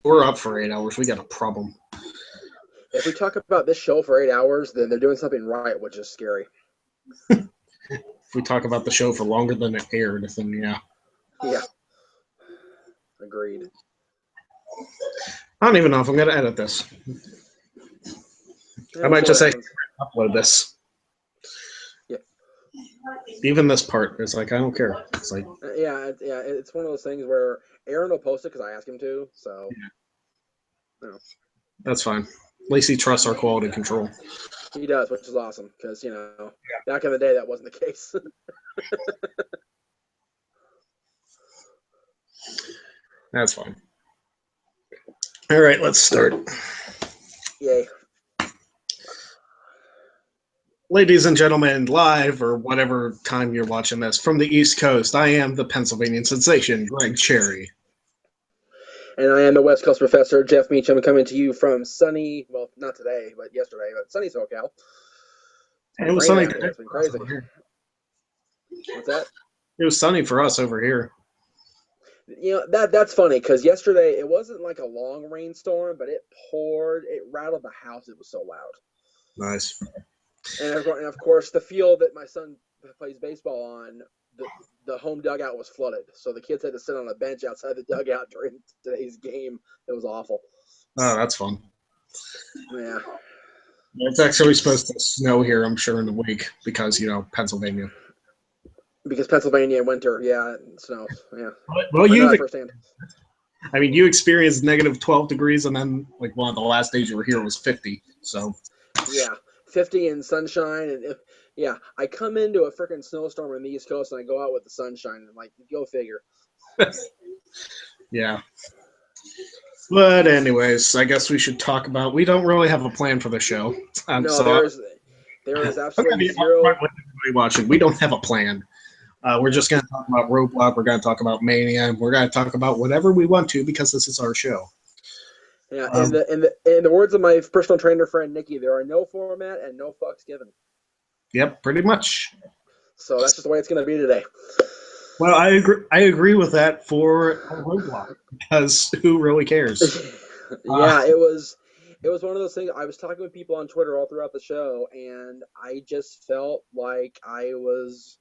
we're up for 8 hours. We got a problem. If we talk about this show for 8 hours, then they're doing something right, which is scary. If we talk about the show for longer than it aired, then yeah. Yeah. Agreed. I don't even know if I'm going to edit this. Yeah, I might just say happens. upload this. Yeah. Even this part, it's like I don't care. It's like it's one of those things where Aaron will post it because I ask him to. So, that's fine. At least he trusts our quality control. He does, which is awesome because back in the day that wasn't the case. That's fine. All right, let's start. Yay. Ladies and gentlemen, live or whatever time you're watching this, from the East Coast, I am the Pennsylvania sensation, Greg Cherry. And I am the West Coast professor, Jeff Meacham, coming to you from sunny, well, not today, but yesterday, but sunny SoCal. It was sunny today. It's been crazy. What's that? It was sunny for us over here. That's funny because yesterday it wasn't like a long rainstorm, but it poured. It rattled the house. It was so loud. Nice. And of course, the field that my son plays baseball on, the home dugout was flooded. So the kids had to sit on a bench outside the dugout during today's game. It was awful. Oh, that's fun. Yeah. It's actually supposed to snow here, I'm sure, in a week because, Pennsylvania. Because Pennsylvania winter, yeah, it snows, yeah. Well, firsthand. I mean, you experienced negative 12 degrees, and then, like, one of the last days you were here was 50, so. Yeah, 50 and sunshine, and I come into a freaking snowstorm on the East Coast, and I go out with the sunshine, and I'm like, go figure. Yeah. But anyways, I guess we should talk about, we don't really have a plan for the show. There is absolutely zero. Watching. We don't have a plan. We're just going to talk about Roadblock. We're going to talk about Mania. And we're going to talk about whatever we want to because this is our show. Yeah, in the words of my personal trainer friend Nikki, there are no format and no fucks given. Yep, pretty much. So that's just the way it's going to be today. Well, I agree with that for Roadblock because who really cares? Yeah, it was one of those things. I was talking with people on Twitter all throughout the show, and I just felt like I was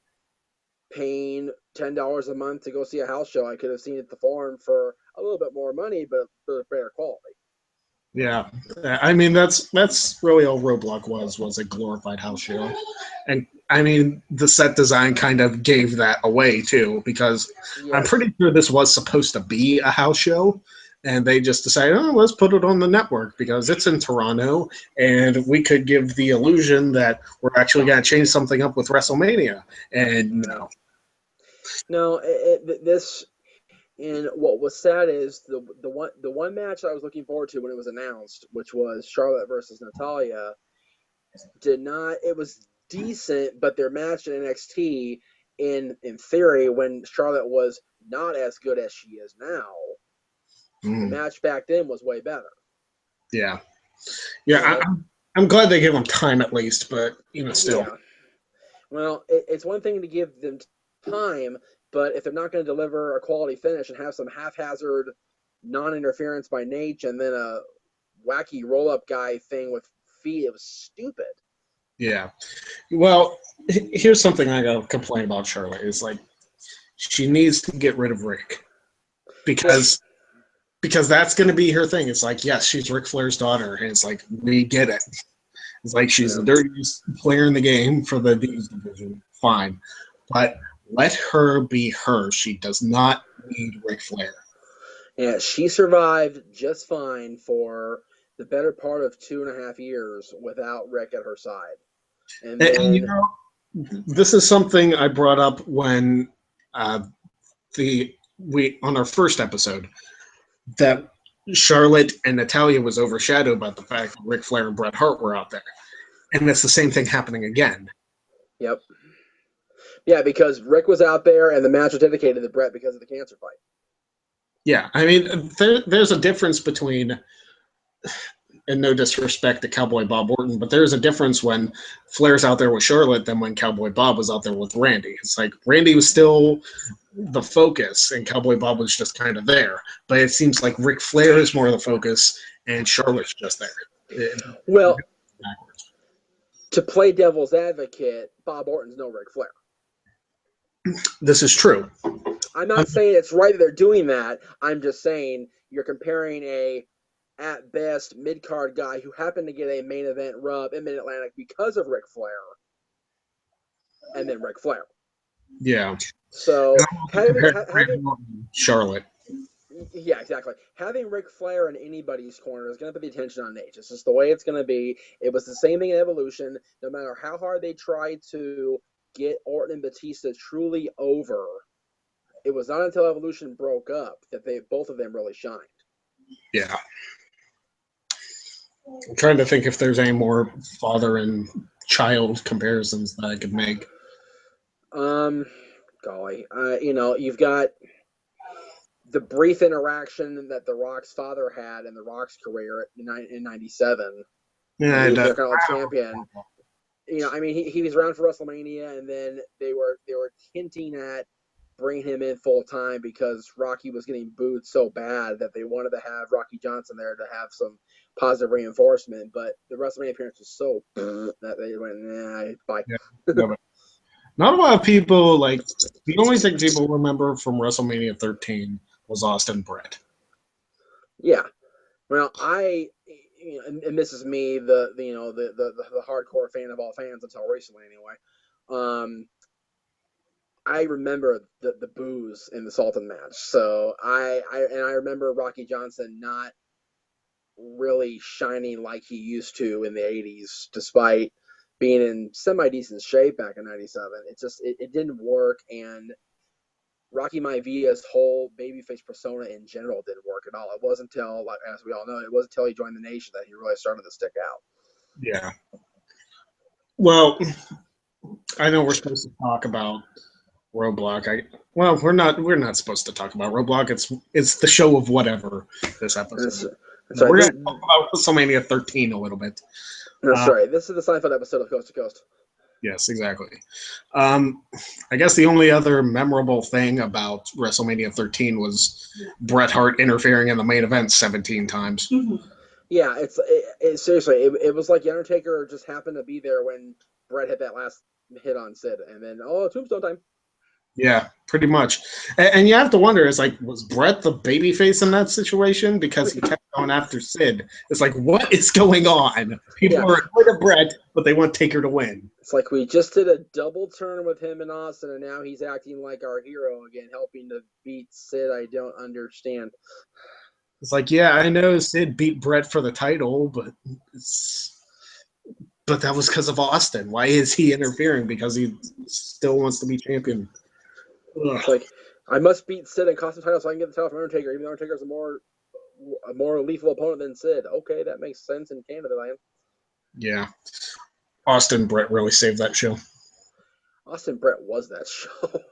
paying $10 a month to go see a house show. I could have seen it at the Forum for a little bit more money, but for better quality. Yeah, I mean that's really all Roadblock was a glorified house show, and I mean the set design kind of gave that away too because yes. I'm pretty sure this was supposed to be a house show, and they just decided, let's put it on the network because it's in Toronto, and we could give the illusion that we're actually going to change something up with WrestleMania, and no, this. And what was sad is the one match I was looking forward to when it was announced, which was Charlotte versus Natalya, it was decent, but their match in NXT in theory when Charlotte was not as good as she is now, the match back then was way better. Yeah. I'm glad they gave them time at least, but still. Yeah. Well, it's one thing to give them time, but if they're not going to deliver a quality finish and have some haphazard non-interference by Nate and then a wacky roll-up guy thing with feet, it was stupid. Yeah. Well, here's something I got to complain about Charlotte is like she needs to get rid of Rick because that's going to be her thing. It's like, yes, she's Ric Flair's daughter, and it's like we get it. It's like she's the dirtiest player in the game for the Divas division. Fine, but let her be her. She does not need Ric Flair. Yeah, she survived just fine for the better part of 2.5 years without Rick at her side. And this is something I brought up when on our first episode that Charlotte and Natalya was overshadowed by the fact that Ric Flair and Bret Hart were out there. And it's the same thing happening again. Yep. Yeah, because Rick was out there and the match was dedicated to Bret because of the cancer fight. Yeah, I mean, there's a difference between and no disrespect to Cowboy Bob Orton, but there's a difference when Flair's out there with Charlotte than when Cowboy Bob was out there with Randy. It's like Randy was still the focus, and Cowboy Bob was just kind of there. But it seems like Ric Flair is more the focus, and Charlotte's just there. Well, Backwards. to play devil's advocate, Bob Orton's no Ric Flair. This is true. I'm not saying it's right that they're doing that. I'm just saying you're comparing a, at best, mid-card guy who happened to get a main event rub in Mid-Atlantic because of Ric Flair, and then Ric Flair. Yeah. So having Charlotte. Yeah, exactly. Having Ric Flair in anybody's corner is going to put the attention on Nate. It's just the way it's going to be. It was the same thing in Evolution. No matter how hard they tried to get Orton and Batista truly over, it was not until Evolution broke up that both of them really shined. Yeah. I'm trying to think if there's any more father and child comparisons that I could make. Golly, you've got the brief interaction that The Rock's father had in The Rock's career in '97. Yeah, he was Intercontinental champion. He was around for WrestleMania, and then they were hinting at bringing him in full time because Rocky was getting booed so bad that they wanted to have Rocky Johnson there to have some positive reinforcement. But the WrestleMania appearance was so that they went, nah, bye. Yeah. Not a lot of people, the only thing people remember from WrestleMania 13 was Austin Brett. Yeah. Well, and this is me, the hardcore fan of all fans until recently anyway. I remember the boos in the Sultan match. So I remember Rocky Johnson not really shining like he used to in the 80s, despite being in semi-decent shape back in '97. It didn't work, and Rocky Maivia's whole babyface persona in general didn't work at all. It wasn't until, as we all know, it wasn't until he joined the Nation that he really started to stick out. Yeah. Well, I know we're supposed to talk about Roadblock. We're not supposed to talk about Roadblock. It's the show of whatever this episode. We're going to talk about WrestleMania 13 a little bit. That's right. This is the Seinfeld episode of Coast to Coast. Yes, exactly. I guess the only other memorable thing about WrestleMania 13 was Bret Hart interfering in the main event 17 times. Yeah, seriously, it was like The Undertaker just happened to be there when Bret hit that last hit on Sid, and then, tombstone time. Yeah, pretty much. And you have to wonder, was Bret the babyface in that situation? Because he kept going after Sid. It's like, what is going on? People are annoyed at Bret, but they want Taker to win. It's like we just did a double turn with him in Austin, and now he's acting like our hero again, helping to beat Sid. I don't understand. It's like, yeah, I know Sid beat Bret for the title, but that was because of Austin. Why is he interfering? Because he still wants to be champion. It's like, I must beat Sid and cost him title so I can get the title from Undertaker, even though Undertaker's a more lethal opponent than Sid. Okay, that makes sense in Canada land. Yeah. Austin Brett really saved that show. Austin Brett was that show.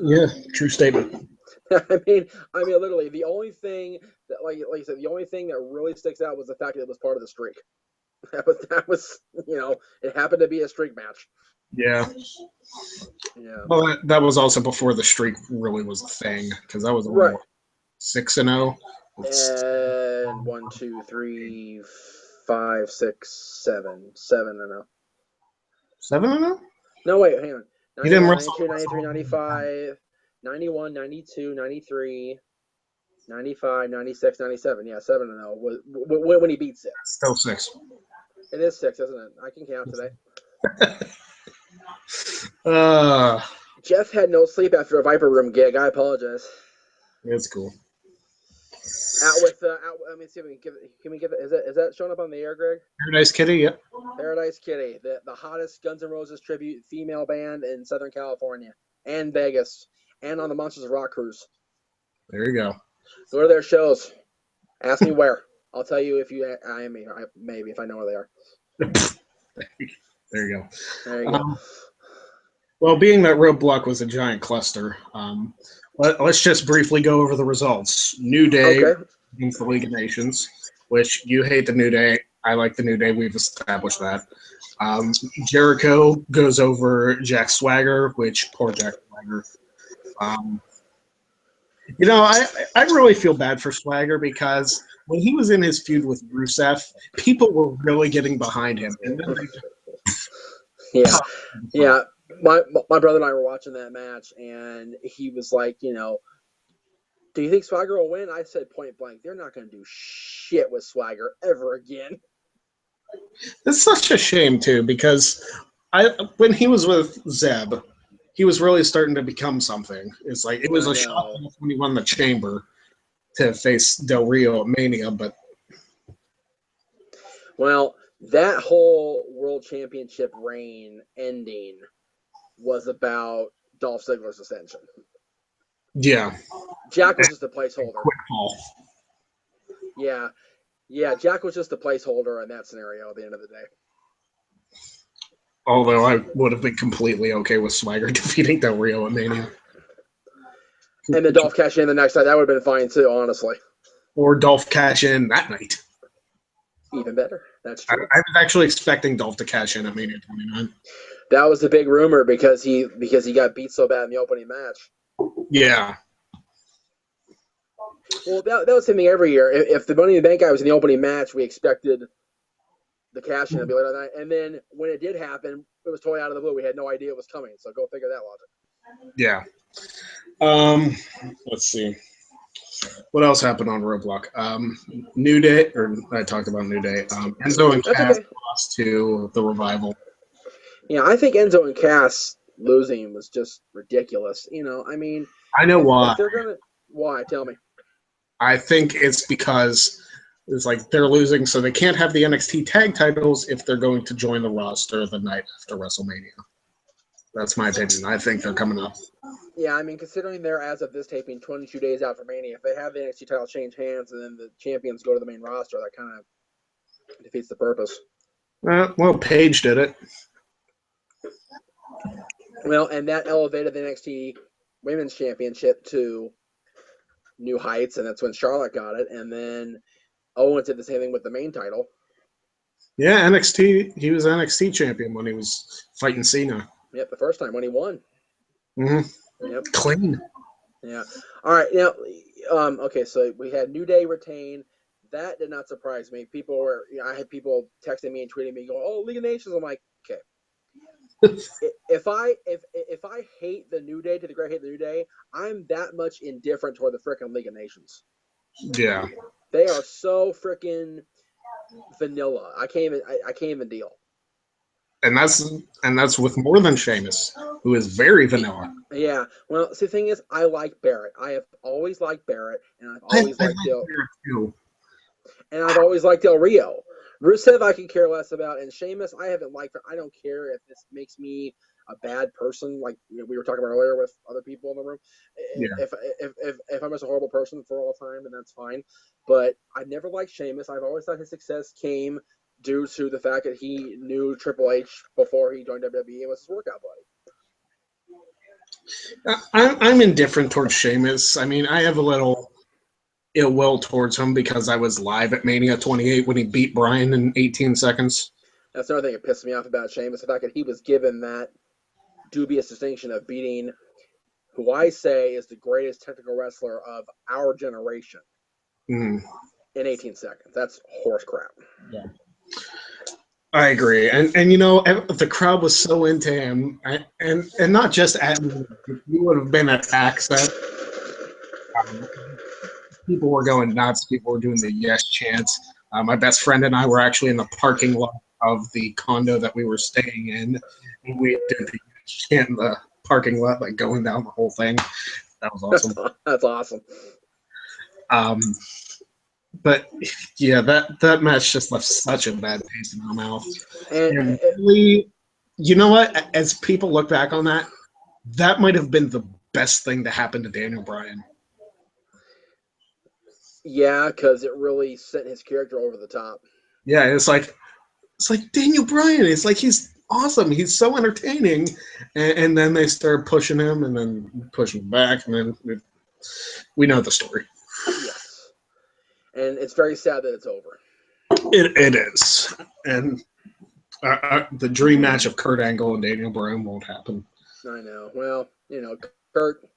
Yeah, true statement. I mean, literally, the only thing that, like you said, the only thing that really sticks out was the fact that it was part of the streak. That was, it happened to be a streak match. Yeah. Yeah. Well, that was also before the streak really was a thing, because that was right. 6-0. And 1, 2, 3, 5, 6, 7, 7-0. 7-0? No, wait, hang on. 91, 92, 93, 95, 91, 92, 93, 95, 96, 97. Yeah, 7-0. When he beat 6. Still 6. It is 6, isn't it? I can count today. Jeff had no sleep after a Viper Room gig. I apologize. It's cool. Let me see if we can we give it. Is that showing up on the air, Greg? Paradise Kitty, yep. Paradise Kitty, the hottest Guns N' Roses tribute female band in Southern California and Vegas, and on the Monsters of Rock cruise. There you go. Go to their shows. Ask me where. I'll tell you if I am maybe if I know where they are. There you go. There you go. Well, being that Roadblock was a giant cluster, let's just briefly go over the results. New Day against the League of Nations. which you hate the New Day. I like the New Day. We've established that. Jericho goes over Jack Swagger, which poor Jack Swagger. I really feel bad for Swagger because when he was in his feud with Rusev, people were really getting behind him, and then they just yeah. My brother and I were watching that match, and he was like, do you think Swagger will win? I said point blank, they're not going to do shit with Swagger ever again. It's such a shame too because when he was with Zeb, he was really starting to become something. It's like it was a shock when he won the Chamber to face Del Rio at Mania, but that whole World Championship reign ending was about Dolph Ziggler's ascension. Yeah, Jack was just a placeholder. Quick call. Yeah, Jack was just a placeholder in that scenario at the end of the day. Although I would have been completely okay with Swagger defeating Del Rio at Mania. And then Dolph cash in the next night, that would have been fine too, honestly. Or Dolph cash in that night. Even better. That's true. I was actually expecting Dolph to cash in at Mania 29. That was the big rumor because he got beat so bad in the opening match. Yeah. Well, that was something every year. If the Money in the Bank guy was in the opening match, we expected the cash in to be later that night. And then when it did happen, it was totally out of the blue. We had no idea it was coming. So go figure that logic. Yeah. Let's see. What else happened on Roadblock? New Day, or I talked about New Day. Enzo and Cass lost to the Revival. Yeah, I think Enzo and Cass losing was just ridiculous. I know why. If they're gonna, why? Tell me. I think it's because it's like they're losing, so they can't have the NXT tag titles if they're going to join the roster the night after WrestleMania. That's my opinion. I think they're coming up. Yeah, considering they're, as of this taping, 22 days out from Mania, if they have the NXT title change hands and then the champions go to the main roster, that kind of defeats the purpose. Well, Paige did it. Well, and that elevated the NXT Women's Championship to new heights, and that's when Charlotte got it. And then Owens did the same thing with the main title. Yeah, NXT. He was NXT champion when he was fighting Cena. Yep, the first time when he won. Mm-hmm. Yep. Clean. Yeah. All right. Now, okay. So we had New Day retain. That did not surprise me. I had people texting me and tweeting me, going, "Oh, League of Nations." I'm like, okay. if I hate the New Day to the great hate the New Day, I'm that much indifferent toward the frickin' League of Nations. Yeah. They are so frickin' vanilla. I can't even deal. And that's with more than Sheamus, who is very vanilla. Yeah. Well, see, the thing is, I like Barrett. I have always liked Barrett, and I've always liked Del. And I've always liked Del Rio. Rusev, I can care less about, and Sheamus, I haven't liked. I don't care if this makes me a bad person, like we were talking about earlier with other people in the room. Yeah. If I'm just a horrible person for all time, then that's fine. But I've never liked Sheamus. I've always thought his success came due to the fact that he knew Triple H before he joined WWE and was his workout buddy. I'm indifferent towards Sheamus. I have a little ill will towards him because I was live at Mania 28 when he beat Bryan in 18 seconds. That's another thing that pissed me off about Sheamus, the fact that he was given that dubious distinction of beating who I say is the greatest technical wrestler of our generation in 18 seconds. That's horse crap. Yeah. I agree, and the crowd was so into him, and not just at him. You would have been at Access. People were going nuts. People were doing the yes chants. My best friend and I were actually in the parking lot of the condo that we were staying in, and we did the yes chant in the parking lot, like going down the whole thing. That was awesome. That's awesome. But yeah, that match just left such a bad taste in my mouth. And really, you know what? As people look back on that, that might have been the best thing to happen to Daniel Bryan. Yeah, because it really sent his character over the top. Yeah, it's like Daniel Bryan. It's like he's awesome. He's so entertaining, and then they start pushing him, and then pushing back, and then we know the story. Yes. And it's very sad that it's over. It is. And the dream match of Kurt Angle and Daniel Bryan won't happen. I know. Well, Kurt,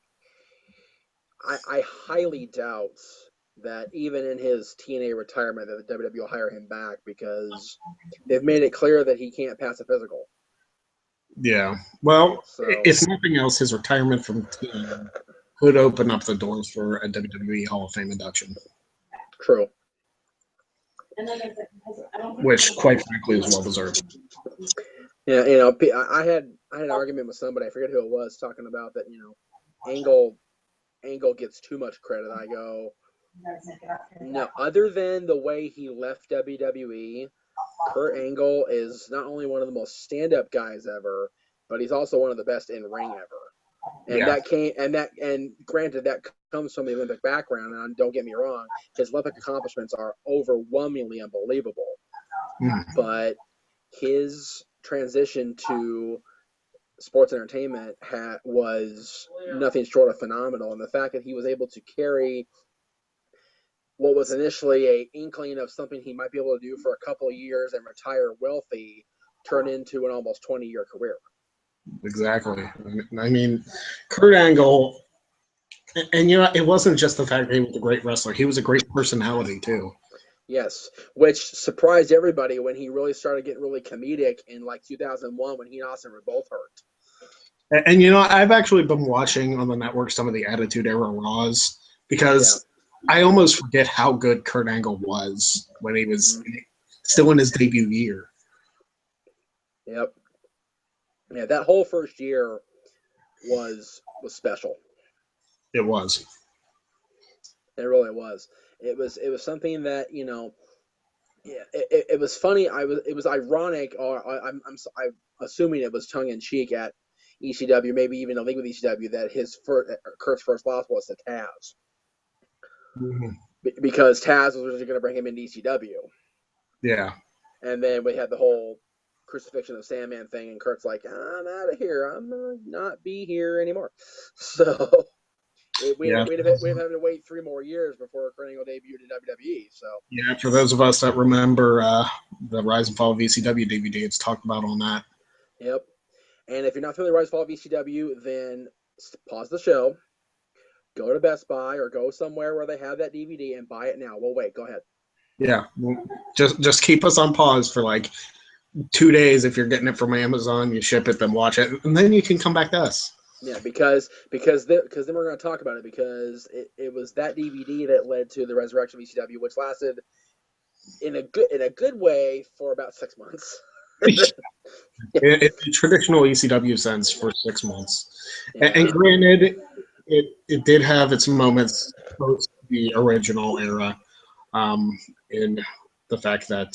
I highly doubt that even in his TNA retirement that the WWE will hire him back, because they've made it clear that he can't pass a physical. Yeah. Well, So, if nothing else, his retirement from TNA could open up the doors for a WWE Hall of Fame induction. True. Which, quite frankly, is well deserved. Yeah, I had an argument with somebody, I forget who it was, talking about that, Angle gets too much credit. I go, no, other than the way he left WWE, Kurt Angle is not only one of the most stand-up guys ever, but he's also one of the best in ring ever. And and granted, that comes from the Olympic background, and don't get me wrong, his Olympic accomplishments are overwhelmingly unbelievable. But his transition to sports entertainment was nothing short of phenomenal. And the fact that he was able to carry what was initially an inkling of something he might be able to do for a couple of years and retire wealthy turn into an almost 20-year career. Exactly. I mean, Kurt Angle, and it wasn't just the fact that he was a great wrestler. He was a great personality, too. Yes, which surprised everybody when he really started getting really comedic in like 2001 when he and Austin were both hurt. And I've actually been watching on the network some of the Attitude Era Raws because I almost forget how good Kurt Angle was when he was still in his debut year. Yep. Yeah, that whole first year was special. It was. It really was. It was something that it was funny. It was ironic, or I'm assuming it was tongue in cheek at ECW, maybe even a league with ECW, that Kurt's first loss was to Taz, because Taz was originally going to bring him into ECW. Yeah. And then we had the whole crucifixion of Sandman thing, and Kurt's like, I'm out of here. I'm gonna not be here anymore. So. We'd have had to wait 3 more years before Kurt Angle debuted in WWE. So yeah, for those of us that remember the Rise and Fall of ECW DVD, it's talked about on that. Yep. And if you're not familiar with Rise and Fall of ECW, then pause the show, go to Best Buy or go somewhere where they have that DVD and buy it now. We'll wait. Go ahead. Yeah, just keep us on pause for like 2 days. If you're getting it from Amazon, you ship it, then watch it, and then you can come back to us. Yeah, because then we're going to talk about it, because it was that DVD that led to the resurrection of ECW, which lasted in a good way for about 6 months. In the traditional ECW sense, for 6 months. Yeah. And granted, it did have its moments post the original era, in the fact that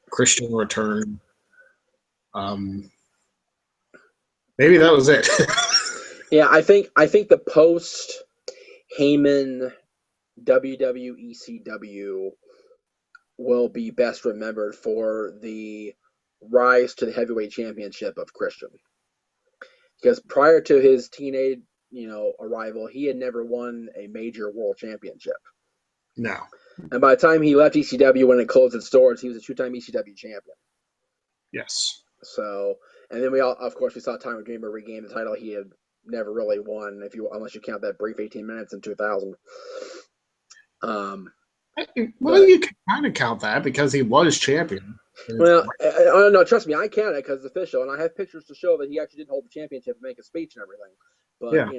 Christian returned. Maybe that was it. Yeah, I think the post Heyman WWECW will be best remembered for the rise to the heavyweight championship of Christian, because prior to his teenage arrival, he had never won a major world championship. No. And by the time he left ECW, when it closed its doors, he was a 2-time ECW champion. Yes. So, and then we saw Tommy Dreamer regain the title he had never really won, unless you count that brief 18 minutes in 2000. You can kind of count that because he was champion. Well, no, trust me, I count it because it's official, and I have pictures to show that he actually did hold the championship and make a speech and everything. But I don't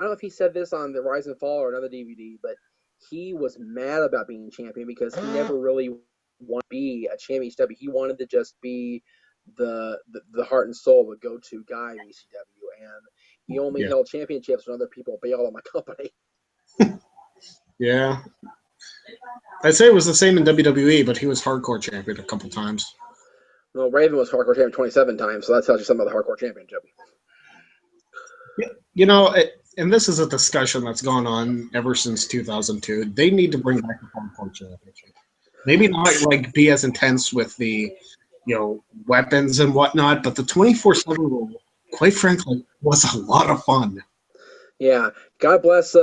know if he said this on the Rise and Fall or another DVD, but he was mad about being champion because he never really wanted to be a champion. He wanted to just be the heart and soul, the go-to guy in ECW, and he only held championships when other people bailed on my company. Yeah. I'd say it was the same in WWE, but he was hardcore champion a couple times. Well, Raven was hardcore champion 27 times, so that tells you something about the hardcore championship. And this is a discussion that's gone on ever since 2002. They need to bring back the hardcore championship. Maybe not like be as intense with the weapons and whatnot, but the 24/7 rule, quite frankly, was a lot of fun. Yeah, God bless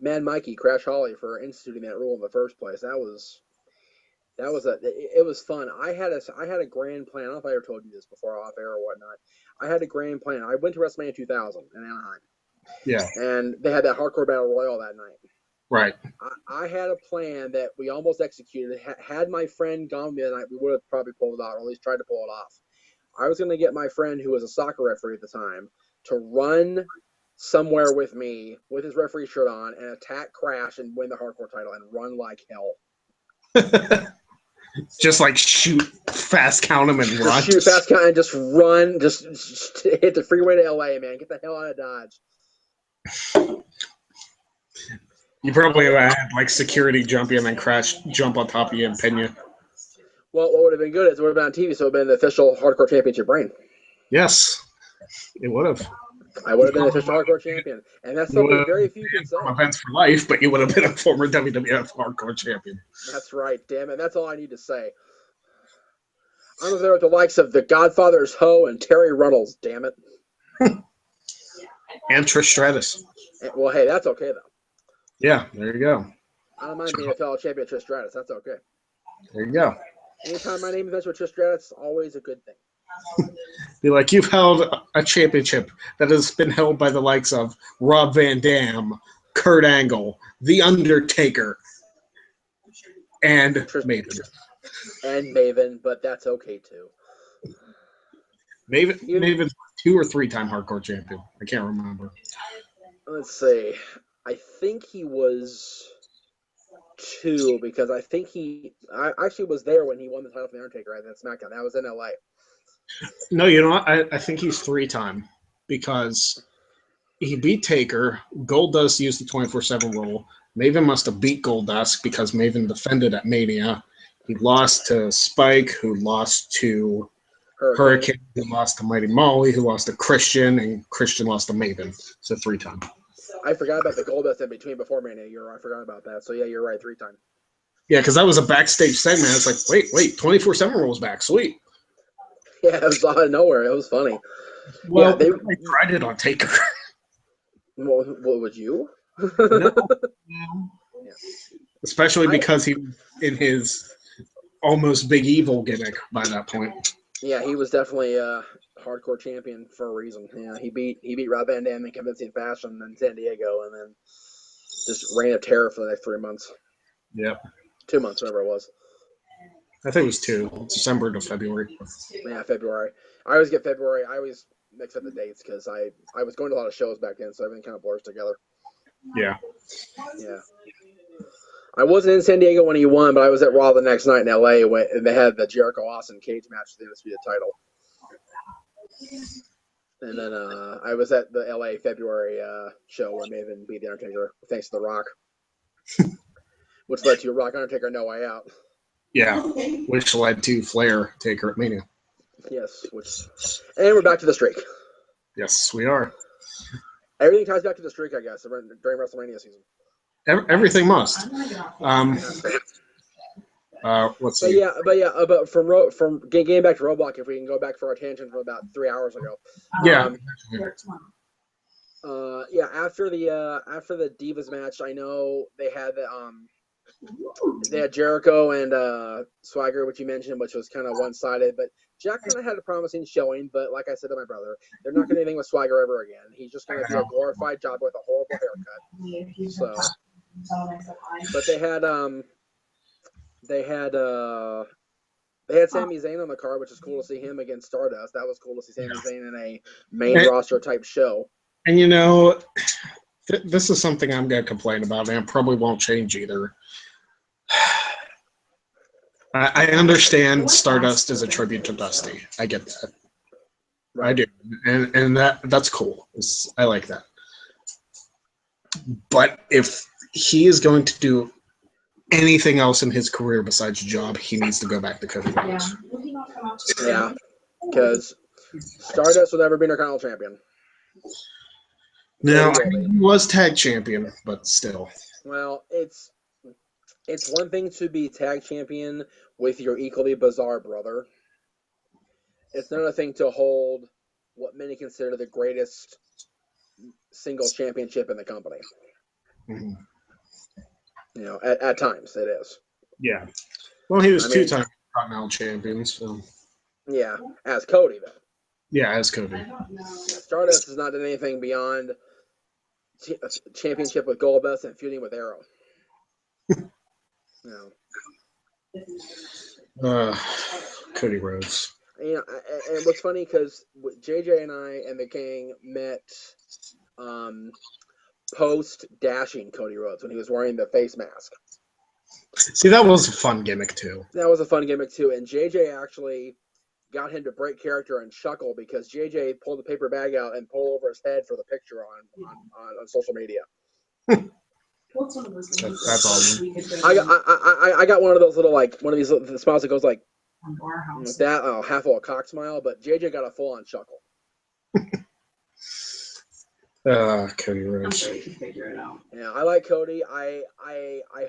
Mad Mikey, Crash Holly for instituting that rule in the first place. It was fun. I had a grand plan. I don't know if I ever told you this before off air or whatnot. I had a grand plan. I went to WrestleMania 2000 in Anaheim. Yeah. And they had that hardcore battle royal that night. Right. I had a plan that we almost executed. Had my friend gone with me that night, we would have probably pulled it out, or at least tried to pull it off. I was going to get my friend, who was a soccer referee at the time, to run somewhere with me with his referee shirt on and attack Crash and win the hardcore title and run like hell. Just like shoot fast count him and run. Just shoot fast count and just run. Just hit the freeway to LA, man. Get the hell out of Dodge. You probably had like security jump you and then Crash jump on top of you and pin you. Well, what would have been good is it would have been on TV, so it would have been the official Hardcore Championship reign. Yes, it would have. I would have been the official Hardcore Champion, and that's something very few can say. Events for life, but you would have been a former WWF Hardcore Champion. That's right, damn it. That's all I need to say. I'm there with the likes of the Godfather's Ho and Terry Runnels, damn it. And Trish Stratus. Well, hey, that's okay, though. Yeah, there you go. I don't mind being a fellow champion Trish Stratus. That's okay. There you go. Anytime my name is with Trish Stratus, always a good thing. Be like, you've held a championship that has been held by the likes of Rob Van Dam, Kurt Angle, The Undertaker, and Maven. And Maven, but that's okay too. Maven's 2 or 3-time hardcore champion. I can't remember. Let's see. I think he was 2 because I think I actually was there when he won the title from The Undertaker at SmackDown. That was in LA. No, you know what? I think he's 3-time because he beat Taker. Goldust used the 24/7 rule. Maven must have beat Goldust because Maven defended at Mania. He lost to Spike, who lost to Hurricane, who lost to Mighty Molly, who lost to Christian, and Christian lost to Maven. So 3-time. I forgot about the Goldust in between before Mania. I forgot about that. So yeah, you're right, 3-time. Yeah, because that was a backstage segment. It's like, wait, 24/7 rule's back. Sweet. Yeah, it was out of nowhere. It was funny. Well, yeah, they tried it on Taker. Well, what would you? No. Especially because he was in his almost Big Evil gimmick by that point. Yeah, he was definitely a hardcore champion for a reason. Yeah, he beat Rob Van Dam in convincing fashion in San Diego, and then just reign of terror for the next 3 months. Yep. 2 months, whatever it was. I think it was 2, December to February. Yeah, February. I always get February. I always mix up the dates because I was going to a lot of shows back then, so everything kind of blurs together. Yeah. Yeah. I wasn't in San Diego when he won, but I was at Raw the next night in LA when they had the Jericho Austin cage match for the Undisputed title. And then I was at the LA February show when Maven beat The Undertaker, thanks to The Rock. Which led to Rock Undertaker No Way Out. Yeah, which led to Flair Taker at Mania. Yes, and we're back to the streak. Yes, we are. Everything ties back to the streak, I guess, during WrestleMania season. Everything must. Let's see. But from getting back to Roadblock, if we can go back for our tangent from about 3 hours ago. Yeah. After the Divas match, I know they had Jericho and Swagger, which you mentioned, which was kind of one-sided, but Jack kind of had a promising showing, but like I said to my brother, they're not going to do anything with Swagger ever again. He's just going to do a glorified job with a horrible haircut. So, but they had Sami Zayn on the card, which is cool to see him against Stardust. That was cool to see Sami Zayn in a main roster type show. And this is something I'm going to complain about, and it probably won't change either. I understand Stardust is a tribute to Dusty. I get that. Right. I do. And that's cool. I like that. But if he is going to do anything else in his career besides job, he needs to go back to Cody Rhodes. Yeah, because Stardust will never be Intercontinental Champion. No, he was tag champion, but still. Well, it's one thing to be tag champion with your equally bizarre brother. It's another thing to hold what many consider the greatest single championship in the company. Mm-hmm. You know, at times it is. Yeah. Well, he was I mean, 2-time Continental champion, so yeah, as Cody though. yeah, as Cody. Yeah, Stardust has not done anything beyond championship with Goldust and feuding with Arrow. You know, Cody Rhodes. you know, and what's funny because JJ and I and the gang met post dashing Cody Rhodes when he was wearing the face mask. See, that was a fun gimmick too. That was a fun gimmick too, and JJ actually got him to break character and chuckle because JJ pulled the paper bag out and pulled over his head for the picture on social media. That's awesome. I got one of those little like one of these smiles that goes like that half a cock smile, but JJ got a full on chuckle. Cody Rhodes. Yeah, I like Cody. I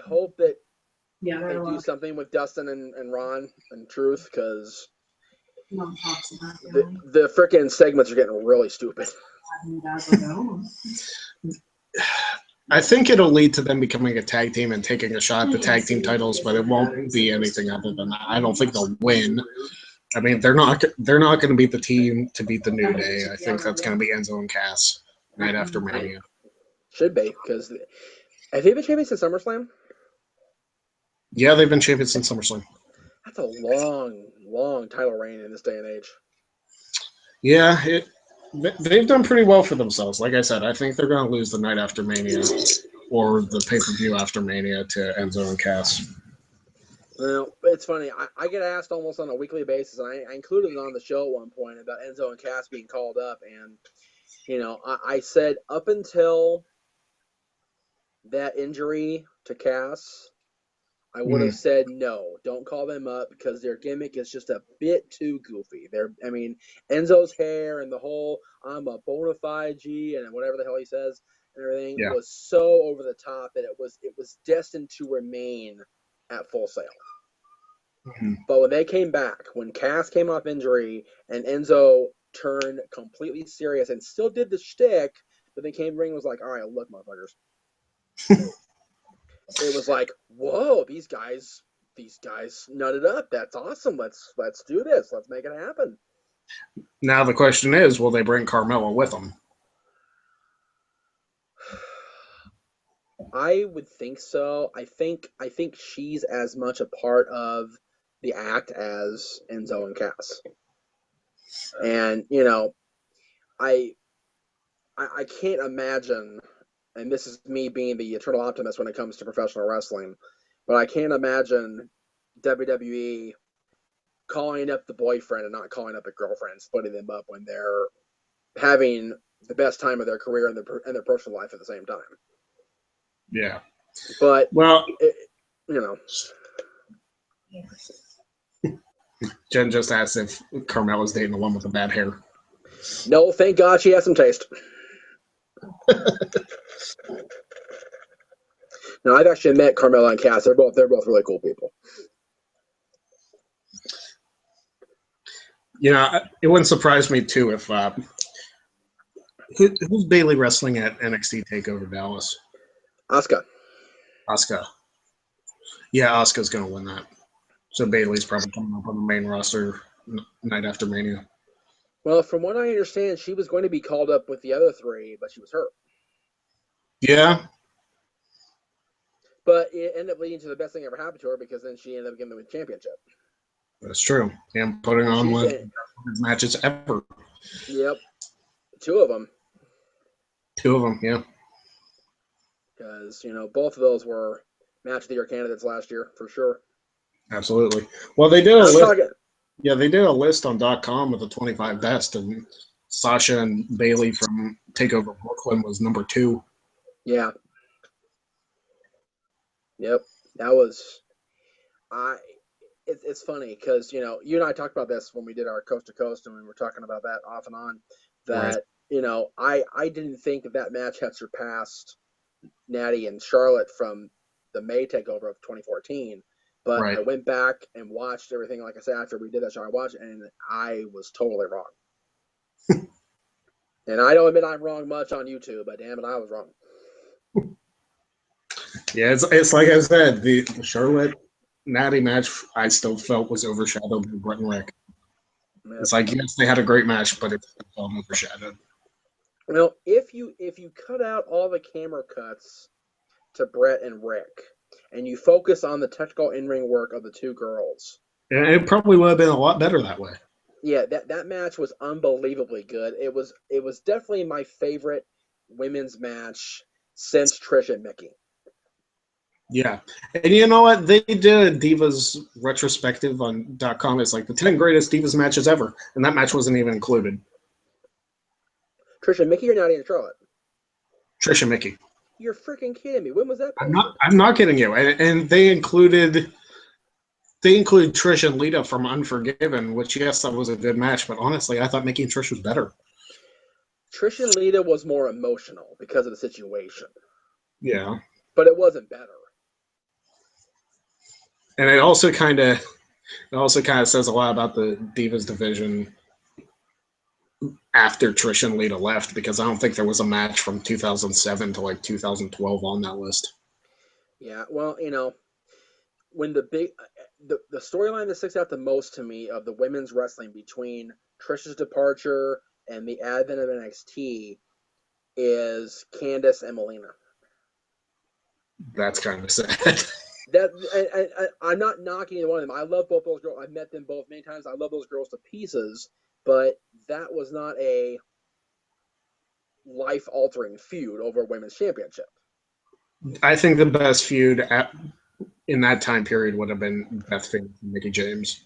hope that they do something with Dustin and Ron and Truth because the freaking segments are getting really stupid. I think it'll lead to them becoming a tag team and taking a shot at the tag team titles, but it won't be anything other than that. I don't think they'll win. I mean, they're not going to beat the team to beat the New Day. I think that's going to be Enzo and Cass right after Mania. Should be, because have they been champions since SummerSlam? Yeah, they've been champions since SummerSlam. That's a long title reign in this day and age. Yeah, they've done pretty well for themselves. Like I said, I think they're going to lose the night after Mania or the pay-per-view after Mania to Enzo and Cass. Well, it's funny. I get asked almost on a weekly basis, and I included it on the show at one point about Enzo and Cass being called up, and you know, I said up until that injury to Cass, I would have said no, don't call them up because their gimmick is just a bit too goofy. I mean, Enzo's hair and the whole "I'm a bona fide G" and whatever the hell he says and everything was so over the top that it was destined to remain at Full Sail. Mm-hmm. But when they came back, when Cass came off injury and Enzo turned completely serious and still did the shtick, but then came ring was like, all right, look, motherfuckers. It was like, whoa, these guys nutted up. That's awesome. Let's do this. Let's make it happen. Now the question is, will they bring Carmella with them? I would think so. I think she's as much a part of the act as Enzo and Cass. And, you know, I can't imagine, and this is me being the eternal optimist when it comes to professional wrestling, but I can't imagine WWE calling up the boyfriend and not calling up the girlfriend, splitting them up when they're having the best time of their career and their personal life at the same time. Yeah. But, well, you know. Jen just asked if Carmella's dating the one with the bad hair. No, thank God she has some taste. No, I've actually met Carmella and Cass. They're both really cool people. You know, it wouldn't surprise me too if who's Bayley wrestling at NXT Takeover Dallas? Asuka. Yeah, Asuka's going to win that. So Bayley's probably coming up on the main roster night after Mania. Well, from what I understand, she was going to be called up with the other three, but she was hurt. Yeah. But it ended up leading to the best thing ever happened to her because then she ended up getting the championship. That's true. And putting on one of the best matches ever. Yep. Two of them, yeah. Because, you know, both of those were match of the year candidates last year, for sure. Absolutely. Well, they did a list. Yeah, they did a list on .com of the 25 best, and Sasha and Bayley from TakeOver Brooklyn was number 2. Yeah. Yep. That was it's funny because, you know, you and I talked about this when we did our Coast to Coast and we were talking about that off and on, that, right. You know, I didn't think that match had surpassed Natty and Charlotte from the May TakeOver of 2014. But right. I went back and watched everything, like I said, after we did that show, I watched it, and I was totally wrong. And I don't admit I'm wrong much on YouTube, but damn it, I was wrong. Yeah, it's like I said, the Charlotte Natty match I still felt was overshadowed by Brett and Rick. Yep. It's like, yes, they had a great match, but it felt overshadowed. Well, if you cut out all the camera cuts to Brett and Rick, and you focus on the technical in-ring work of the two girls, And it probably would have been a lot better that way. yeah, that match was unbelievably good. It was definitely my favorite women's match since Trish and Mickey. Yeah. And you know what? They did a Divas retrospective on .com. It's like the 10 greatest Divas matches ever. And that match wasn't even included. Trish and Mickey or Natty and Charlotte? Trish and Mickey. You're freaking kidding me. When was that posted? I'm not kidding you. And they included Trish and Lita from Unforgiven, which, yes, that was a good match. But honestly, I thought Mickey and Trish was better. Trish and Lita was more emotional because of the situation. Yeah. But it wasn't better. And it also kind of says a lot about the Divas division after Trish and Lita left, because I don't think there was a match from 2007 to like 2012 on that list. Yeah, well, when the storyline that sticks out the most to me of the women's wrestling between Trish's departure and the advent of NXT is Candice and Melina. That's kind of sad. I'm not knocking either one of them. I love both those girls. I've met them both many times. I love those girls to pieces, but that was not a life-altering feud over a women's championship. I think the best feud in that time period would have been Beth Phoenix and Mickie James.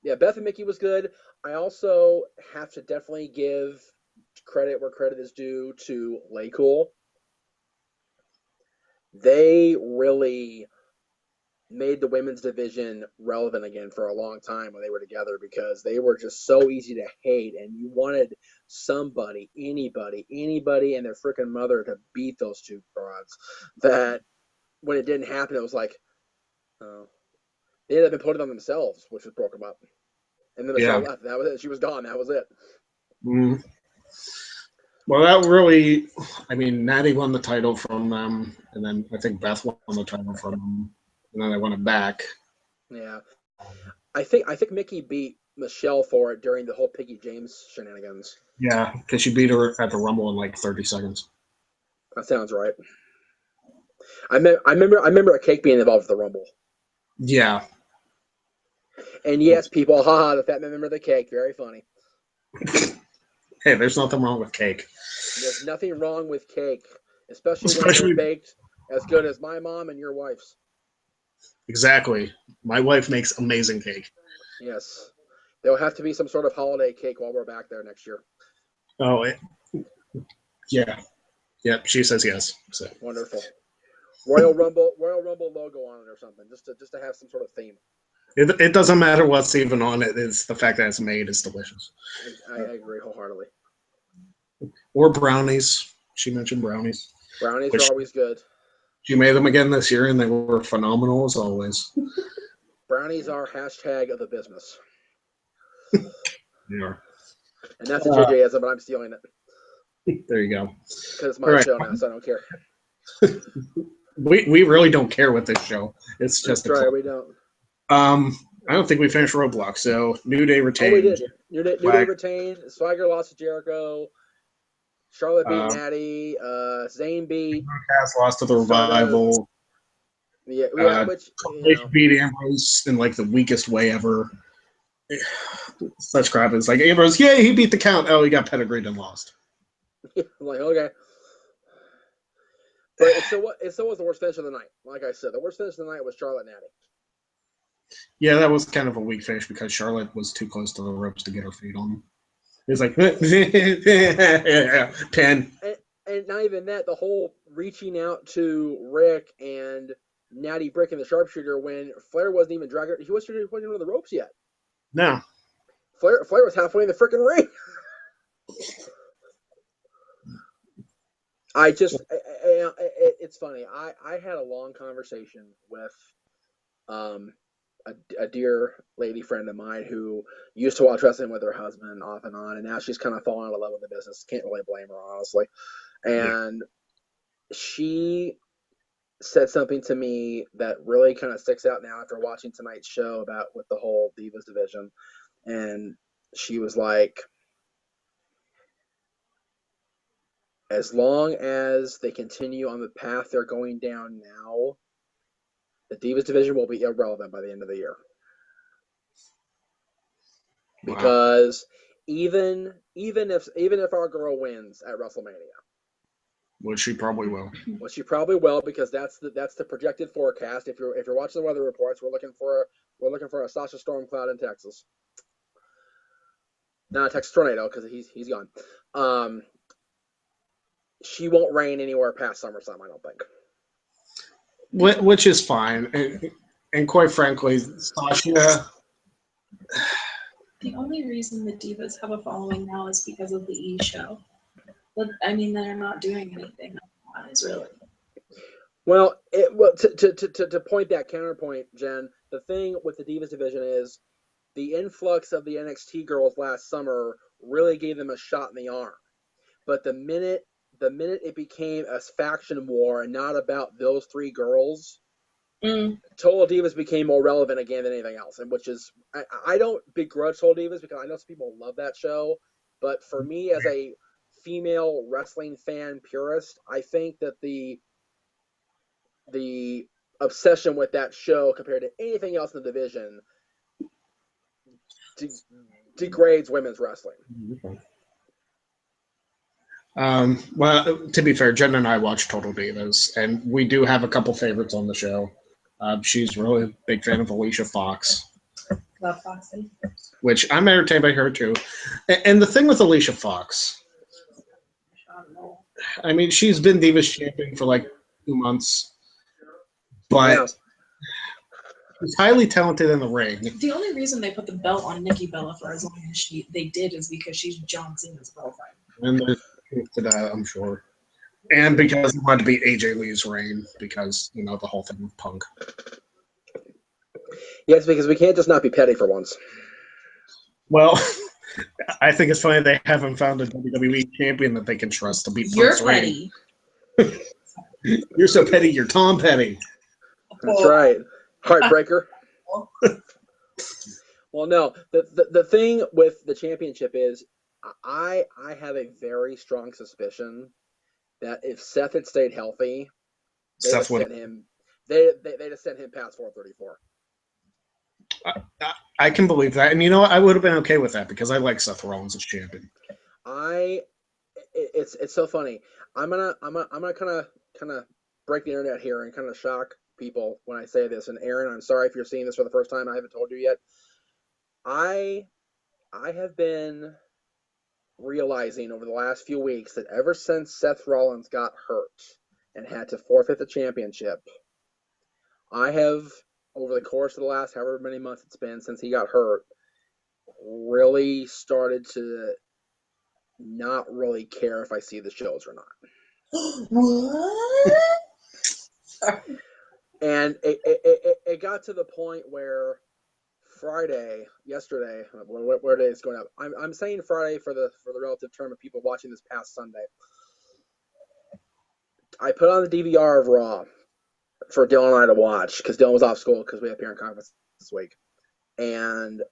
Yeah, Beth and Mickey was good. I also have to definitely give credit where credit is due to Lay Cool. They really made the women's division relevant again for a long time when they were together, because they were just so easy to hate, and you wanted somebody, anybody and their freaking mother to beat those two broads. That when it didn't happen, it was like, oh. They ended up putting it on themselves, which was broke them up. And then Michelle left. That was it. She was gone. That was it. Mm. Well, that really, Natty won the title from them, and then I think Beth won the title from them, and then they won it back. Yeah, I think Mickey beat Michelle for it during the whole Piggy James shenanigans. Yeah, because she beat her at the Rumble in like 30 seconds. That sounds right. I remember a cake being involved with the Rumble. Yeah. And yes, people, haha, the fat man remember the cake. Very funny. Hey, there's nothing wrong with cake. There's nothing wrong with cake, especially when they're baked as good as my mom and your wife's. Exactly. My wife makes amazing cake. Yes. There'll have to be some sort of holiday cake while we're back there next year. Oh, yeah. Yep, she says yes. So. Wonderful. Royal Rumble logo on it or something, just to have some sort of theme. It doesn't matter what's even on it. It's the fact that it's made is delicious. I agree wholeheartedly. Or brownies. She mentioned brownies. Brownies are always good. She made them again this year, and they were phenomenal as always. Brownies are hashtag of the business. They are. And that's a JJism, but I'm stealing it. There you go. Because it's my show now, so I don't care. We really don't care with this show. It's just that's right, we don't. I don't think we finished Roadblock, so New Day retained. Oh, we did. New Day retained. Swagger lost to Jericho. Charlotte beat Natty. Zayn beat. Cass lost to the Revival. Yeah, which beat Ambrose in like the weakest way ever. Such crap. It's like Ambrose, yeah, he beat the count. Oh, he got pedigreed and lost. I'm like, okay. But it still was the worst finish of the night. Like I said, the worst finish of the night was Charlotte Natty. Yeah, that was kind of a weak finish because Charlotte was too close to the ropes to get her feet on him. It was like, pin. And not even that, the whole reaching out to Rick and Natty Brick and the sharpshooter when Flair wasn't even dragging. He wasn't even on the ropes yet. No. Flair was halfway in the freaking ring. It's funny. I had a long conversation with a dear lady friend of mine who used to watch wrestling with her husband off and on, and now she's kind of fallen out of love with the business. Can't really blame her, honestly. And she said something to me that really kind of sticks out now after watching tonight's show about with the whole Divas division. And she was like, as long as they continue on the path they're going down now, the Divas division will be irrelevant by the end of the year. Wow. Because even if our girl wins at WrestleMania, Which she probably will. Because that's the projected forecast. If you're watching the weather reports, we're looking for a Sasha Storm cloud in Texas. Not a Texas tornado because he's gone. She won't reign anywhere past SummerSlam, I don't think. Which is fine, and quite frankly, Sasha. The only reason the Divas have a following now is because of the E show. But I mean, they're not doing anything otherwise, really. Well, to point that counterpoint, Jen, the thing with the Divas division is the influx of the NXT girls last summer really gave them a shot in the arm. But the minute it became a faction war and not about those three girls, Total Divas became more relevant again than anything else. And which is, I don't begrudge Total Divas because I know some people love that show. But for me, as a female wrestling fan purist, I think that the obsession with that show compared to anything else in the division degrades women's wrestling. Well, to be fair, Jen and I watch Total Divas, and we do have a couple favorites on the show. She's really a big fan of Alicia Fox. Love Foxy. Which I'm entertained by her too. And the thing with Alicia Fox, I mean, she's been Divas champion for like 2 months, but she's highly talented in the ring. The only reason they put the belt on Nikki Bella for as long as they did is because she's John Cena's girlfriend. And there's truth to that, I'm sure. And because he wanted to beat AJ Lee's reign, because, the whole thing with Punk. Yes, because we can't just not be petty for once. Well, I think it's funny they haven't found a WWE champion that they can trust to beat Punk's reign. You're petty. You're so petty, you're Tom Petty. That's right. Heartbreaker. Well, no. The thing with the championship is I have a very strong suspicion that if Seth had stayed healthy, they'd have sent him past 434. I can believe that, and I would have been okay with that because I like Seth Rollins as champion. It's so funny. I'm gonna kind of break the internet here and kind of shock people when I say this. And Aaron, I'm sorry if you're seeing this for the first time. I haven't told you yet. I have been realizing over the last few weeks that ever since Seth Rollins got hurt and had to forfeit the championship, I have, over the course of the last however many months it's been since he got hurt, really started to not really care if I see the shows or not. What? And it got to the point where yesterday, where day is going up. I'm saying Friday for the relative term of people watching this past Sunday. I put on the DVR of Raw for Dylan and I to watch because Dylan was off school because we had parent conference this week. And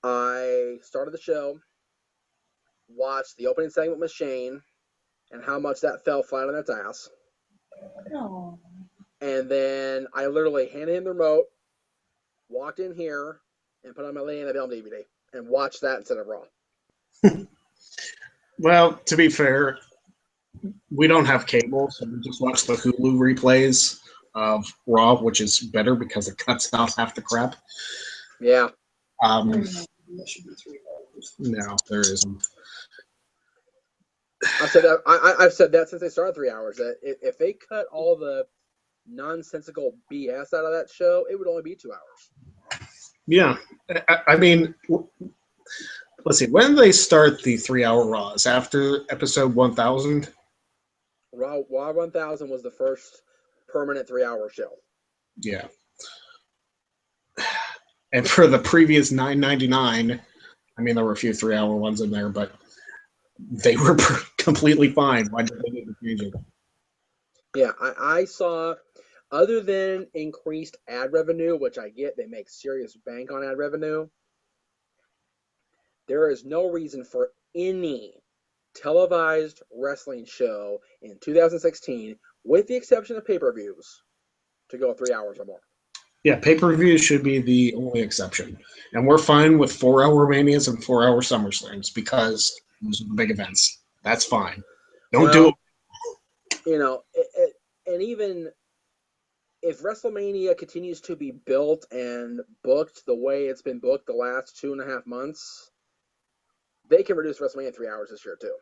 I started the show, watched the opening segment with Shane and how much that fell flat on its ass. Oh. And then I literally handed him the remote, walked in here, and put on my Lady and the Bell DVD and watched that instead of Raw. Well, to be fair, we don't have cable, so we just watch the Hulu replays of Raw, which is better because it cuts out half the crap. Yeah. No, there isn't. I've said that since they started 3 hours. That if they cut all the nonsensical BS out of that show, it would only be 2 hours. Yeah. I mean, let's see. When did they start the 3-hour Raws? After episode 1000? Raw 1000 was the first permanent 3-hour show. Yeah. And for the previous $9.99, I mean, there were a few 3-hour ones in there, but they were completely fine. Why did they need to change it? Yeah, I saw other than increased ad revenue, which I get, they make serious bank on ad revenue, there is no reason for any televised wrestling show in 2016, with the exception of pay-per-views, to go 3 hours or more. Yeah, pay-per-view should be the only exception. And we're fine with 4-hour Manias and 4-hour SummerSlams because those are the big events. That's fine. Don't do it. You know, and even if WrestleMania continues to be built and booked the way it's been booked the last 2.5 months, they can reduce WrestleMania 3 hours this year too.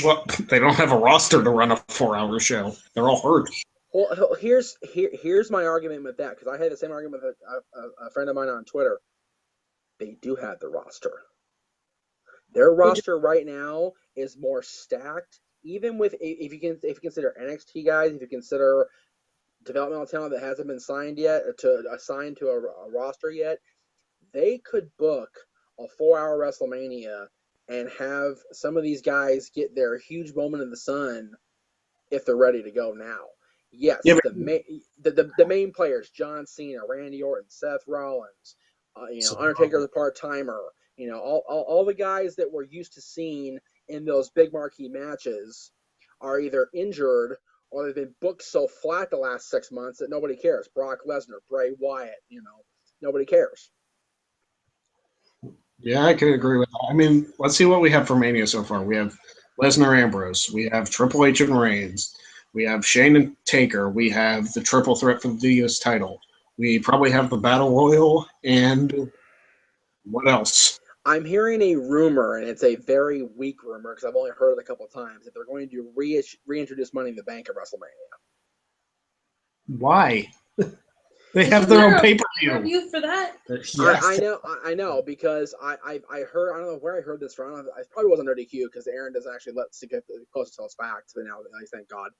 Well, they don't have a roster to run a 4-hour show. They're all hurt. Well, here's my argument with that, because I had the same argument with a friend of mine on Twitter. They do have the roster. Their roster right now is more stacked, even with if you consider NXT guys, if you consider developmental talent that hasn't been signed yet assigned to a roster yet. They could book a 4-hour WrestleMania and have some of these guys get their huge moment in the sun if they're ready to go now. Yes, yeah, the main players: John Cena, Randy Orton, Seth Rollins, Undertaker the part-timer. All the guys that we're used to seeing in those big marquee matches are either injured or they've been booked so flat the last 6 months that nobody cares. Brock Lesnar, Bray Wyatt, nobody cares. Yeah, I can agree with that. I mean, let's see what we have for Mania so far. We have Lesnar Ambrose. We have Triple H and Reigns. We have Shane and Taker. We have the triple threat for the US title. We probably have the Battle Royal, and what else? I'm hearing a rumor, and it's a very weak rumor because I've only heard it a couple of times, that they're going to reintroduce Money in the Bank at WrestleMania. Why? They have their own pay-per-view for that. Yes. I know, because I heard, I don't know where I heard this from. I probably wasn't under DQ because Aaron doesn't actually let us get close to us facts, but now, thank God.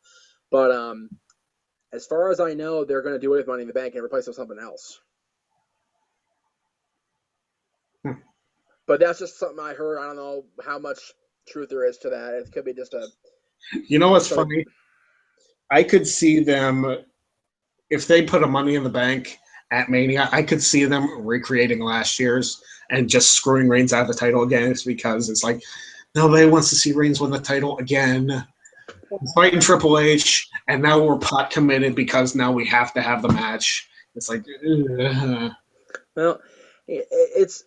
But as far as I know, they're going to do it with Money in the Bank and replace it with something else. But that's just something I heard. I don't know how much truth there is to that. It could be just a... You know what's funny? I could see them, if they put a Money in the Bank at Mania, I could see them recreating last year's and just screwing Reigns out of the title again. It's because it's like, nobody wants to see Reigns win the title again. He's fighting Triple H, and now we're pot committed because now we have to have the match. It's like, Well, it's...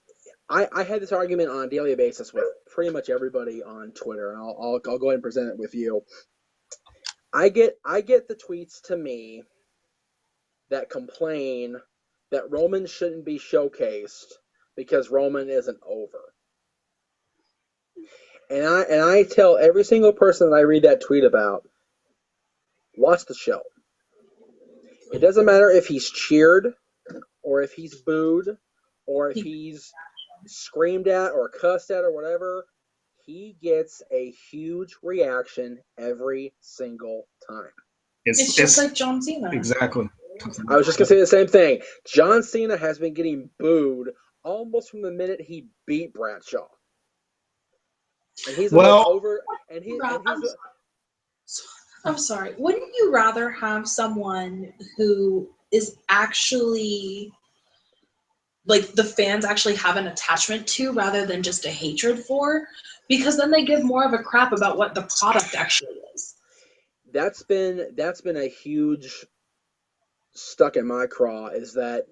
I had this argument on a daily basis with pretty much everybody on Twitter, and I'll go ahead and present it with you. I get the tweets to me that complain that Roman shouldn't be showcased because Roman isn't over. And I tell every single person that I read that tweet about, watch the show. It doesn't matter if he's cheered or if he's booed or if he's screamed at or cussed at or whatever. He gets a huge reaction every single time. It's just like John Cena. Exactly. I was just going to say the same thing. John Cena has been getting booed almost from the minute he beat Bradshaw. And he's over. And I'm sorry. Wouldn't you rather have someone who is actually, like, the fans actually have an attachment to rather than just a hatred for? Because then they give more of a crap about what the product actually is. That's been a huge stuck in my craw, is that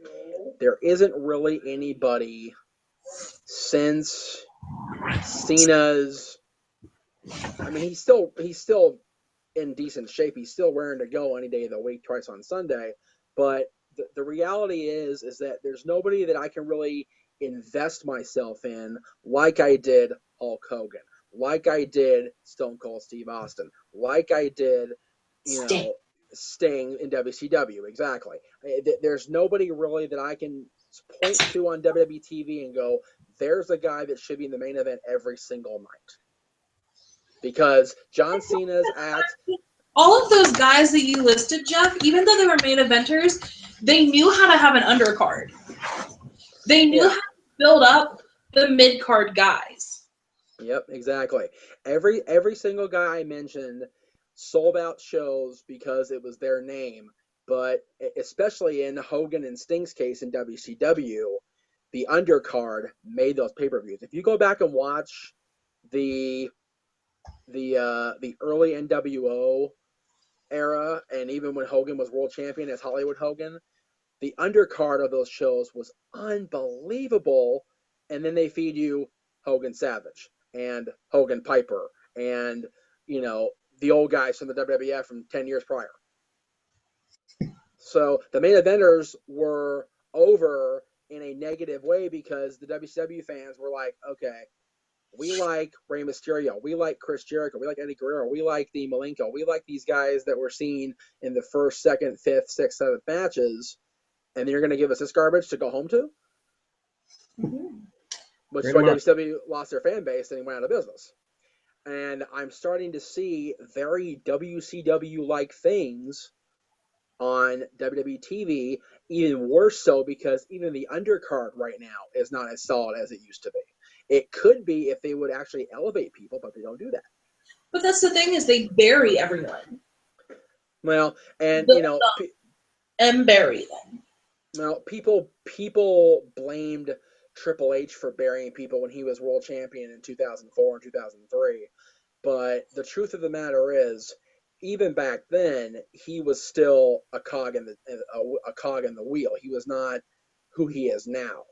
there isn't really anybody since Cena's... I mean, he's still in decent shape. He's still raring to go any day of the week, twice on Sunday. But the reality is that there's nobody that I can really invest myself in like I did Hulk Hogan, like I did Stone Cold Steve Austin, like I did, Sting in WCW. Exactly. There's nobody really that I can point to on WWE TV and go, there's a guy that should be in the main event every single night. Because John Cena's act... All of those guys that you listed, Jeff, even though they were main eventers, they knew how to have an undercard. They knew how to build up the mid-card guys. Yep, exactly. Every single guy I mentioned sold out shows because it was their name. But especially in Hogan and Sting's case in WCW, the undercard made those pay-per-views. If you go back and watch the early NWO era, and even when Hogan was world champion as Hollywood Hogan, the undercard of those shows was unbelievable. And then they feed you Hogan Savage and Hogan Piper and, you know, the old guys from the WWF from 10 years prior. So the main eventers were over in a negative way because the WCW fans were like, okay, we like Rey Mysterio, we like Chris Jericho, we like Eddie Guerrero, we like the Malenko, we like these guys that were seen in the first, second, fifth, sixth, seventh matches, and then you're going to give us this garbage to go home to? Mm-hmm. Which is why WCW lost their fan base and went out of business. And I'm starting to see very WCW-like things on WWE TV, even worse so because even the undercard right now is not as solid as it used to be. It could be if they would actually elevate people, but they don't do that. But that's the thing, is they bury everyone. Well, and Build you know, and bury them. Well, people blamed Triple H for burying people when he was world champion in 2004 and 2003. But the truth of the matter is, even back then, he was still a cog in the wheel. He was not who he is now.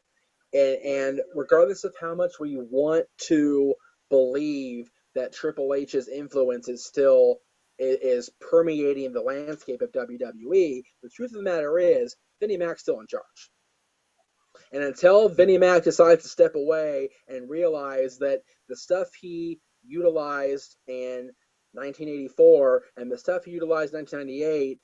And regardless of how much we want to believe that Triple H's influence is still is permeating the landscape of WWE, the truth of the matter is, Vinnie Mac's still in charge. And until Vinnie Mac decides to step away and realize that the stuff he utilized in 1984 and the stuff he utilized in 1998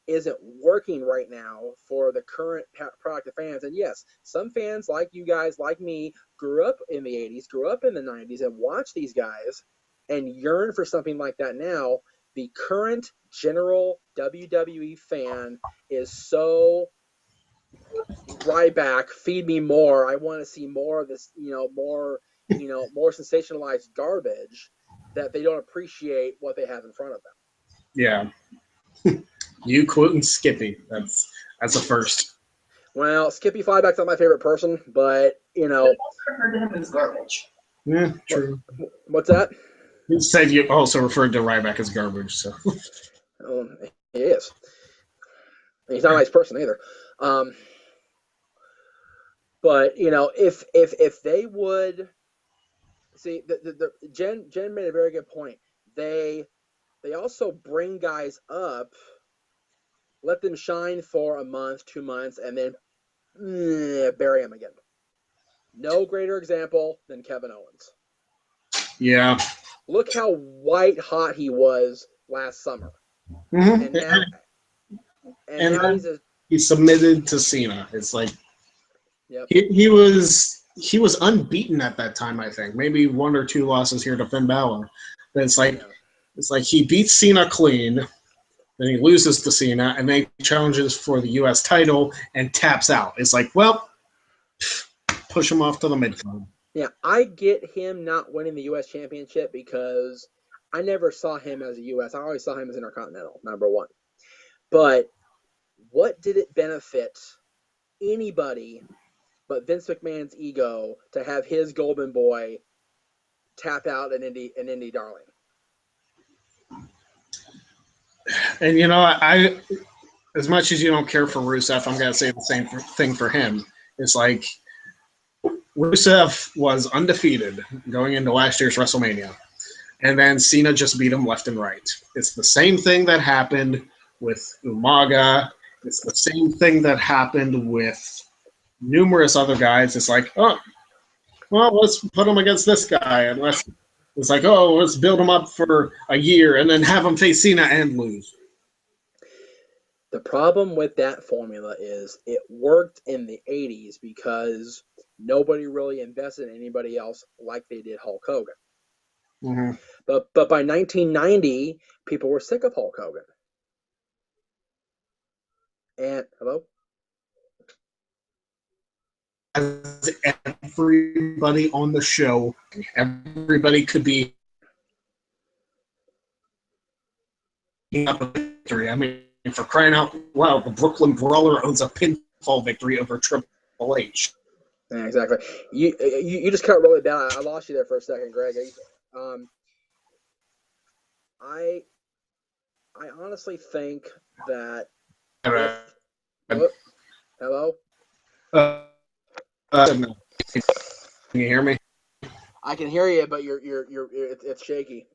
isn't working right now for the current product of fans. And yes, some fans like you guys, like me, grew up in the 80s, grew up in the 90s, and watched these guys and yearn for something like that now. The current general WWE fan is so Ryback, feed me more. I want to see more of this, more sensationalized garbage, that they don't appreciate what they have in front of them. Yeah. You quoting Skippy. That's a first. Well, Skippy Flyback's not my favorite person, but I also referred to him as garbage. Yeah, true. What's that? You said you also referred to Ryback as garbage, so. He is. He's not a nice person either. But if they would see, Jen made a very good point. They also bring guys up, let them shine for a month, 2 months, and then bury them again. No greater example than Kevin Owens. Yeah. Look how white hot he was last summer. Mm-hmm. And now he submitted to Cena. It's like, yep. he was unbeaten at that time, I think. Maybe 1 or 2 losses here to Finn Balor. But it's like he beats Cena clean, then he loses to Cena, and then he challenges for the U.S. title and taps out. It's like, well, push him off to the mid-card. Yeah, I get him not winning the U.S. Championship because I never saw him as a U.S. I always saw him as Intercontinental, number one. But what did it benefit anybody but Vince McMahon's ego to have his golden boy tap out an indie darling? And I as much as you don't care for Rusev, I'm gonna say the same thing for him. It's like Rusev was undefeated going into last year's WrestleMania, and then Cena just beat him left and right. It's the same thing that happened with Umaga. It's the same thing that happened with numerous other guys. It's like, oh, well, let's put him against this guy, and let's build him up for a year, and then have him face Cena and lose. The problem with that formula is it worked in the 80s because nobody really invested in anybody else like they did Hulk Hogan. Mm-hmm. But by 1990, people were sick of Hulk Hogan. And hello? As everybody on the show, everybody could be up a victory. I mean, for crying out loud, the Brooklyn Brawler owns a pinfall victory over Triple H. Yeah, exactly. You just cut really bad. I lost you there for a second, Greg. I honestly think that hello? No. Can you hear me? I can hear you, but it's shaky.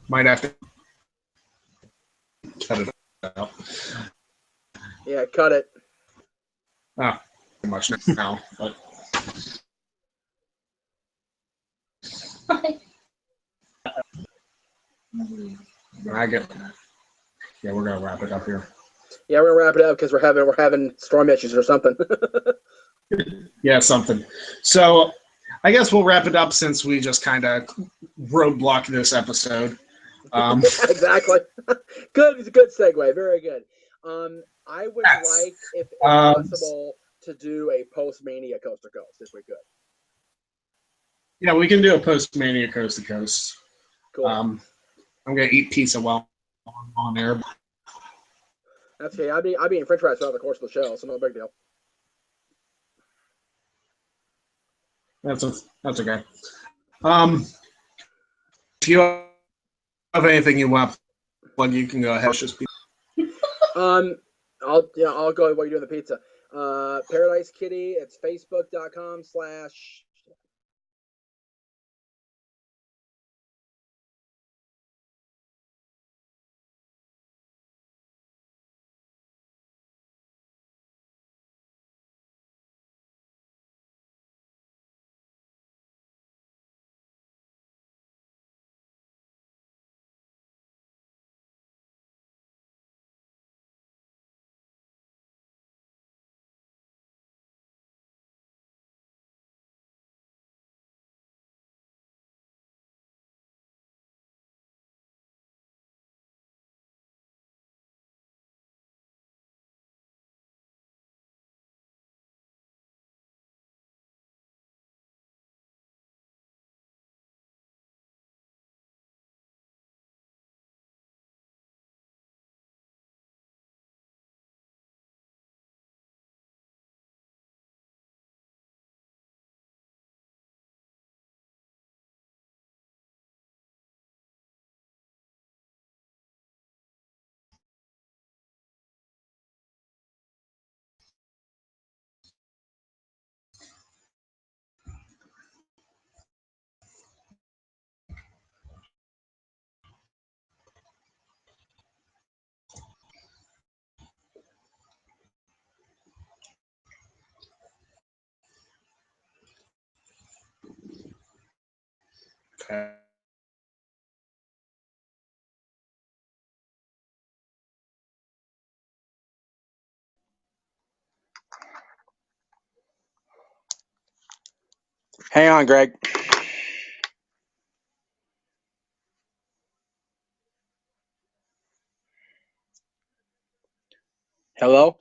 Might have to cut it out. Yeah, cut it. Oh, too much now, but I get. Yeah, we're gonna wrap it up here. Yeah, we're gonna wrap it up because we're having storm issues or something. Yeah, something. So I guess we'll wrap it up since we just kind of roadblocked this episode. Exactly. Good. It's a good segue. Very good. I would like, if possible, to do a post-Mania Coast to Coast, if we could. Yeah, we can do a post-Mania Coast to Coast. Cool. I'm gonna eat pizza while I'm on air. That's okay. I'll be eating French fries throughout the course of the show, so no big deal. That's okay. If you have anything you want, plug, you can go ahead. I'll go while you're doing the pizza. Paradise Kitty. It's facebook.com/ Okay. Hang on, Greg. Hello?